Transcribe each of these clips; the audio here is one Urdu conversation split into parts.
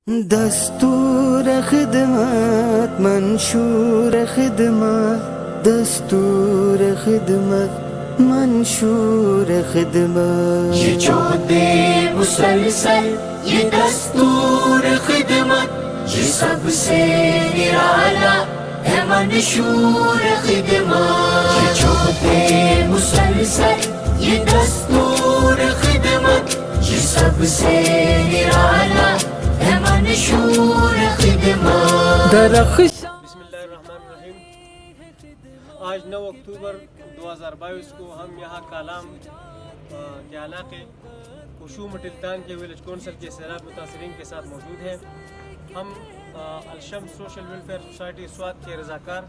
دستور خدمت منشور خدمت دستور خدمت منشور خدمت یہ جو دے مسلسل یہ دستور خدمت یہ سب سے نرالا ہے منشور خدمت یہ جو دے مسلسل یہ دستور خدمت یہ سب سے نرالا ہے منشور خدمت درخش بسم اللہ الرحمن الرحیم۔ آج 9 اکتوبر 2022 کو ہم یہاں کالام کے علاقے کوشو مٹلتان کے ویلیج کونسل کے سیلاب متاثرین کے ساتھ موجود ہیں۔ ہم الشمس سوشل ویلفیئر سوسائٹی سوات کے رضاکار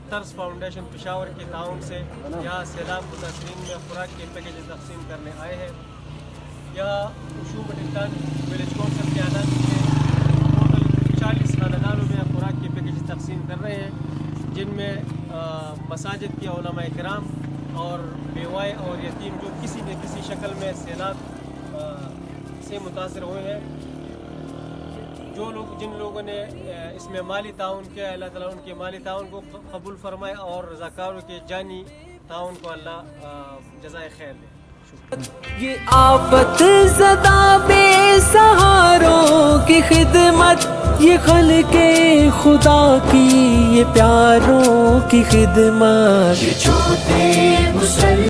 طرز فاؤنڈیشن پشاور کے تعاون سے یہاں سیلاب متاثرین میں خوراک کے پیکیج تقسیم کرنے آئے ہیں۔ یہاں کوشو مٹلتان ویلیج کونسل کے علاقے کے ٹوٹل 40 خاندانوں میں خوراک کے پیکیج تقسیم کر رہے ہیں، جن میں مساجد کے علماء کرام اور بیوائے اور یتیم جو کسی نہ کسی شکل میں سیلاب سے متاثر ہوئے ہیں۔ جن لوگوں نے اس میں مالی تعاون کیا، اللہ تعالیٰ ان کے مالی تعاون کو قبول فرمائے اور رضاکاروں کے جانی تعاون کو اللہ جزائے خیر دے۔ یہ آفت زدہ بے سہاروں کی خدمت، یہ خلق خدا کی یہ پیاروں کی خدمت، یہ جو دے مسلسل